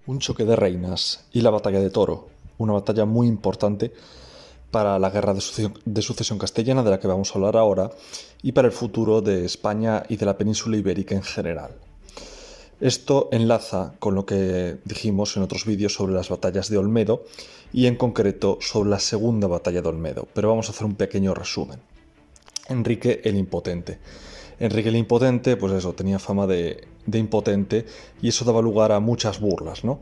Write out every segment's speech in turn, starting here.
Un choque de reinas y la batalla de Toro, una batalla muy importante para la guerra de sucesión castellana de la que vamos a hablar ahora y para el futuro de España y de la península ibérica en general. Esto enlaza con lo que dijimos en otros vídeos sobre las batallas de Olmedo y en concreto sobre la segunda batalla de Olmedo, pero vamos a hacer un pequeño resumen. Enrique el Impotente. Enrique el Impotente, pues eso, tenía fama de impotente y eso daba lugar a muchas burlas, ¿no?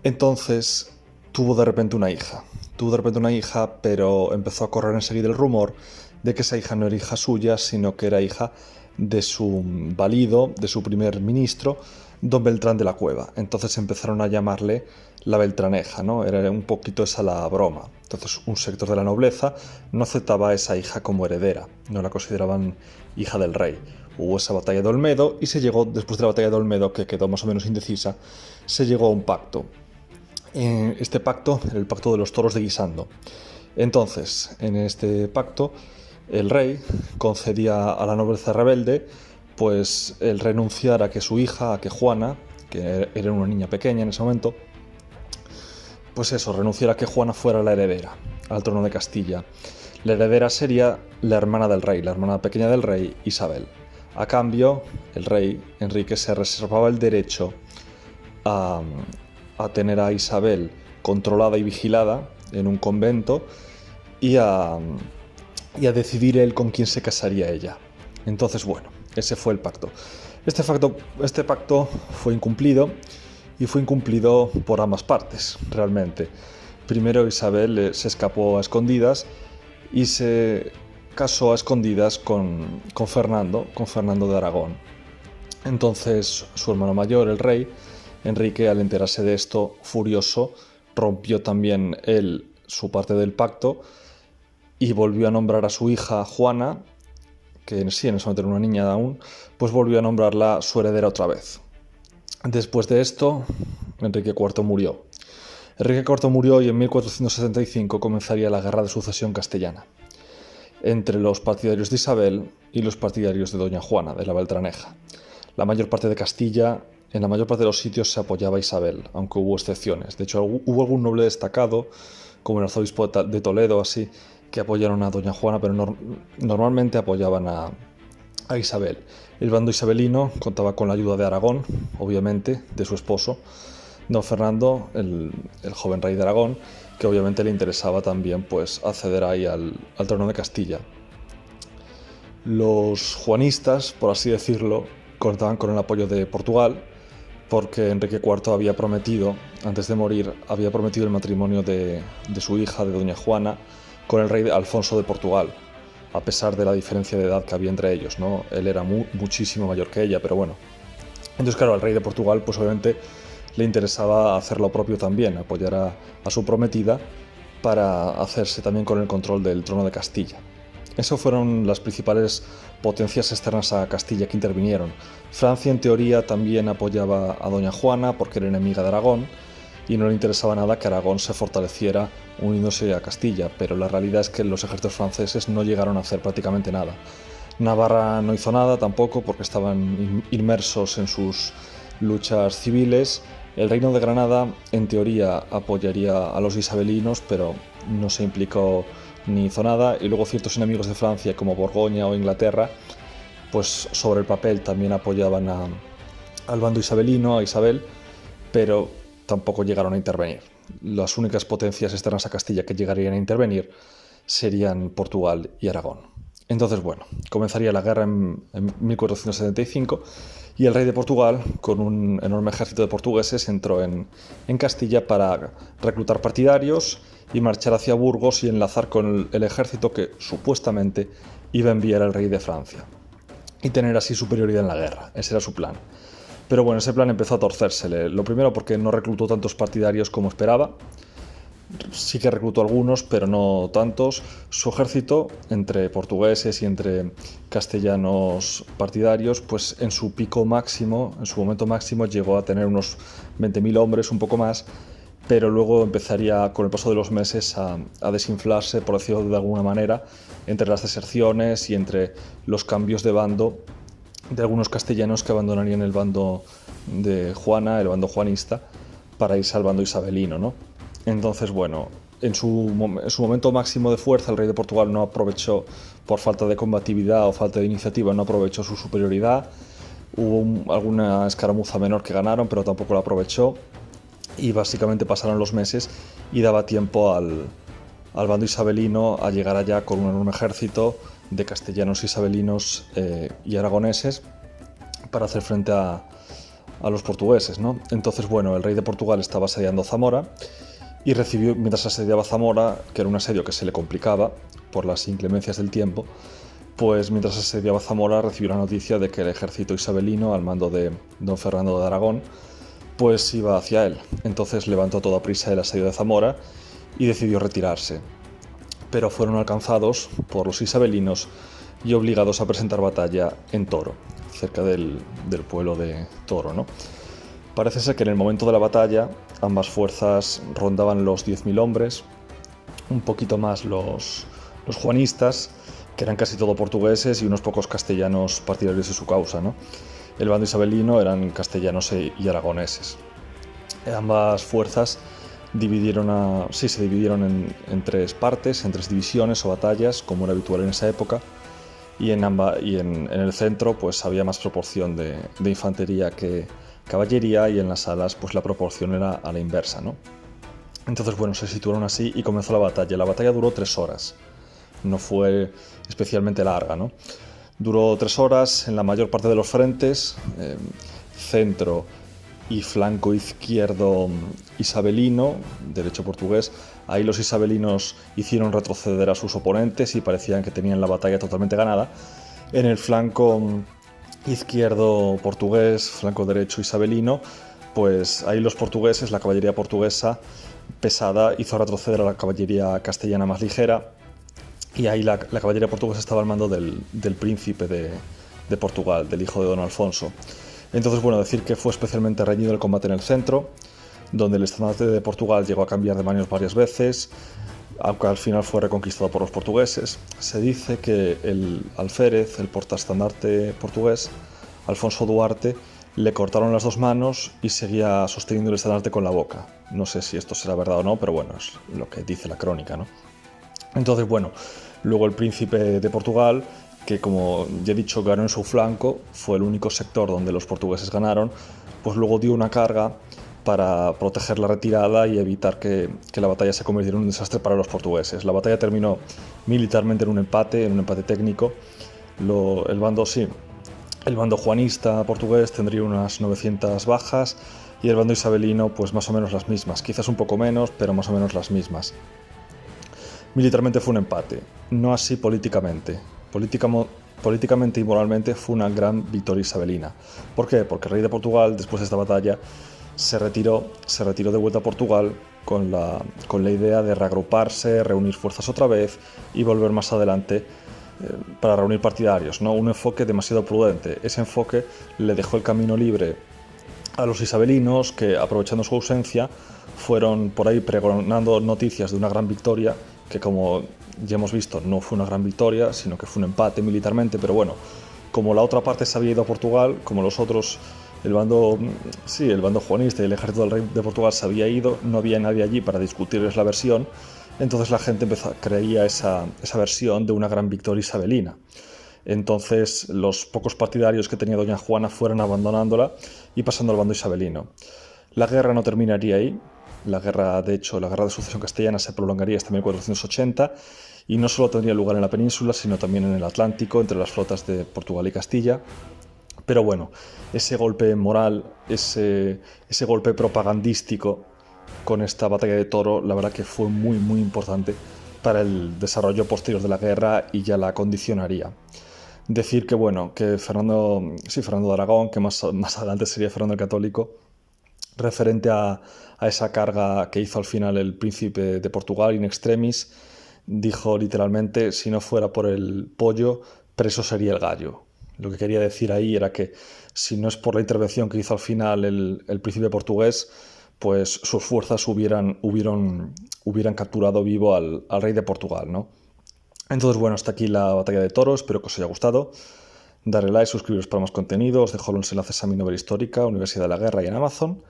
Entonces tuvo de repente una hija. Tuvo de repente una hija, pero empezó a correr enseguida el rumor de que esa hija no era hija suya, sino que era hija de su valido, de su primer ministro, don Beltrán de la Cueva. Entonces empezaron a llamarle la Beltraneja, ¿no? Era un poquito esa la broma. Entonces un sector de la nobleza no aceptaba a esa hija como heredera, no la consideraban hija del rey. Hubo esa batalla de Olmedo y se llegó, después de la batalla de Olmedo, que quedó más o menos indecisa, se llegó a un pacto. Este pacto era el pacto de los toros de Guisando. Entonces, en este pacto, el rey concedía a la nobleza rebelde pues el renunciar a que su hija, a que Juana, que era una niña pequeña en ese momento, pues eso, renunciar a que Juana fuera la heredera al trono de Castilla. La heredera sería la hermana del rey, la hermana pequeña del rey, Isabel. A cambio, el rey, Enrique, se reservaba el derecho a, a tener a Isabel controlada y vigilada en un convento y a decidir él con quién se casaría ella. Entonces, bueno, ese fue el pacto. Este pacto fue incumplido y fue incumplido por ambas partes, realmente. Primero Isabel se escapó a escondidas y se casó a escondidas con Fernando de Aragón. Entonces su hermano mayor, el rey, Enrique, al enterarse de esto, furioso, rompió también él su parte del pacto y volvió a nombrar a su hija Juana, que sí, en ese momento era una niña aún, pues volvió a nombrarla su heredera otra vez. Después de esto, Enrique IV murió. Enrique IV murió y en 1475 comenzaría la guerra de sucesión castellana entre los partidarios de Isabel y los partidarios de doña Juana, de la Beltraneja. La mayor parte de Castilla, en la mayor parte de los sitios se apoyaba a Isabel, aunque hubo excepciones. De hecho, hubo algún noble destacado, como el arzobispo de Toledo, así, que apoyaron a doña Juana, pero normalmente apoyaban a Isabel. El bando isabelino contaba con la ayuda de Aragón, obviamente, de su esposo, don Fernando, el joven rey de Aragón, que obviamente le interesaba también pues, acceder ahí al trono de Castilla. Los juanistas, por así decirlo, contaban con el apoyo de Portugal, porque Enrique IV había prometido, antes de morir, había prometido el matrimonio de su hija, de doña Juana, con el rey Alfonso de Portugal, a pesar de la diferencia de edad que había entre ellos, ¿no? Él era muchísimo mayor que ella, pero bueno. Entonces, claro, al rey de Portugal, pues obviamente le interesaba hacer lo propio también, apoyar a su prometida para hacerse también con el control del trono de Castilla. Esas fueron las principales potencias externas a Castilla que intervinieron. Francia, en teoría, también apoyaba a doña Juana porque era enemiga de Aragón y no le interesaba nada que Aragón se fortaleciera uniéndose a Castilla, pero la realidad es que los ejércitos franceses no llegaron a hacer prácticamente nada. Navarra no hizo nada tampoco porque estaban inmersos en sus luchas civiles. El Reino de Granada, en teoría, apoyaría a los isabelinos, pero no se implicó ni hizo nada. Y luego ciertos enemigos de Francia, como Borgoña o Inglaterra, pues sobre el papel también apoyaban al bando isabelino, a Isabel, pero tampoco llegaron a intervenir. Las únicas potencias externas a Castilla que llegarían a intervenir serían Portugal y Aragón. Entonces, bueno, comenzaría la guerra en 1475 y el rey de Portugal, con un enorme ejército de portugueses, entró en Castilla para reclutar partidarios y marchar hacia Burgos y enlazar con el ejército que supuestamente iba a enviar el rey de Francia y tener así superioridad en la guerra. Ese era su plan. Pero bueno, ese plan empezó a torcérsele. Lo primero porque no reclutó tantos partidarios como esperaba. Sí que reclutó algunos, pero no tantos. Su ejército, entre portugueses y entre castellanos partidarios, pues en su pico máximo, en su momento máximo, llegó a tener unos 20.000 hombres, un poco más, pero luego empezaría, con el paso de los meses, a desinflarse, por decirlo de alguna manera, entre las deserciones y entre los cambios de bando de algunos castellanos que abandonarían el bando de Juana, el bando juanista, para irse al bando isabelino, ¿no? Entonces, bueno, en su momento máximo de fuerza, el rey de Portugal no aprovechó, por falta de combatividad o falta de iniciativa, no aprovechó su superioridad. Hubo alguna escaramuza menor que ganaron, pero tampoco la aprovechó. Y básicamente pasaron los meses y daba tiempo al bando isabelino a llegar allá con un enorme ejército de castellanos isabelinos y aragoneses para hacer frente a los portugueses, ¿no? Entonces, bueno, el rey de Portugal estaba asediando Zamora y recibió, mientras asediaba Zamora, que era un asedio que se le complicaba por las inclemencias del tiempo, pues mientras asediaba Zamora recibió la noticia de que el ejército isabelino, al mando de don Fernando de Aragón, pues iba hacia él. Entonces levantó toda prisa el asedio de Zamora y decidió retirarse. Pero fueron alcanzados por los isabelinos y obligados a presentar batalla en Toro, cerca del pueblo de Toro, ¿no? Parece ser que en el momento de la batalla ambas fuerzas rondaban los 10.000 hombres, un poquito más los juanistas, que eran casi todo portugueses, y unos pocos castellanos partidarios de su causa, ¿no? El bando isabelino eran castellanos y aragoneses. Ambas fuerzas se dividieron en tres partes, en tres divisiones o batallas, como era habitual en esa época, y en el centro pues había más proporción de infantería que caballería, y en las alas pues la proporción era a la inversa, ¿no? Entonces, bueno, se situaron así y comenzó la batalla. La batalla duró 3 horas, no fue especialmente larga, ¿no? Duró 3 horas en la mayor parte de los frentes, centro y flanco izquierdo isabelino, derecho portugués. Ahí los isabelinos hicieron retroceder a sus oponentes y parecían que tenían la batalla totalmente ganada. En el flanco izquierdo portugués, flanco derecho isabelino, pues ahí los portugueses, la caballería portuguesa pesada, hizo retroceder a la caballería castellana más ligera, y ahí la caballería portuguesa estaba al mando del príncipe de Portugal, del hijo de don Alfonso. Entonces, bueno, decir que fue especialmente reñido el combate en el centro, donde el estandarte de Portugal llegó a cambiar de manos varias veces, aunque al final fue reconquistado por los portugueses. Se dice que el alférez, el portaestandarte portugués, Alfonso Duarte, le cortaron las 2 manos y seguía sosteniendo el estandarte con la boca. No sé si esto será verdad o no, pero bueno, es lo que dice la crónica, ¿no? Entonces, bueno, luego el príncipe de Portugal, que como ya he dicho ganó en su flanco, fue el único sector donde los portugueses ganaron, pues luego dio una carga para proteger la retirada y evitar que la batalla se convirtiera en un desastre para los portugueses. La batalla terminó militarmente en un empate técnico. El bando juanista portugués tendría unas 900 bajas y el bando isabelino pues más o menos las mismas, quizás un poco menos, pero más o menos las mismas. Militarmente fue un empate, no así políticamente. Políticamente y moralmente fue una gran victoria isabelina. ¿Por qué? Porque el rey de Portugal, después de esta batalla, se retiró de vuelta a Portugal con la idea de reagruparse, reunir fuerzas otra vez y volver más adelante para reunir partidarios, ¿no? Un enfoque demasiado prudente. Ese enfoque le dejó el camino libre a los isabelinos, que aprovechando su ausencia fueron por ahí pregonando noticias de una gran victoria, que como ya hemos visto no fue una gran victoria, sino que fue un empate militarmente, pero bueno, como la otra parte se había ido a Portugal, como los otros, el bando juanista y el ejército del rey de Portugal se había ido, no había nadie allí para discutirles la versión, entonces la gente creía esa versión de una gran victoria isabelina. Entonces los pocos partidarios que tenía doña Juana fueron abandonándola y pasando al bando isabelino. La guerra no terminaría ahí. La guerra de sucesión castellana se prolongaría hasta 1480 y no solo tendría lugar en la península, sino también en el Atlántico, entre las flotas de Portugal y Castilla. Pero bueno, ese golpe moral, ese golpe propagandístico con esta batalla de Toro, la verdad que fue muy, muy importante para el desarrollo posterior de la guerra y ya la condicionaría. Decir que, bueno, que Fernando de Aragón, que más adelante sería Fernando el Católico, referente a esa carga que hizo al final el príncipe de Portugal in extremis, dijo literalmente: si no fuera por el pollo, preso sería el gallo. Lo que quería decir ahí era que si no es por la intervención que hizo al final el príncipe portugués, pues sus fuerzas hubieran capturado vivo al rey de Portugal, ¿no? Entonces, bueno, hasta aquí la batalla de Toro. Espero que os haya gustado. Darle like, suscribiros para más contenido. Os dejo los enlaces a mi novela histórica, Universidad de la Guerra, y en Amazon.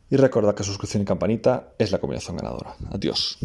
Y recuerda que suscripción y campanita es la combinación ganadora. Adiós.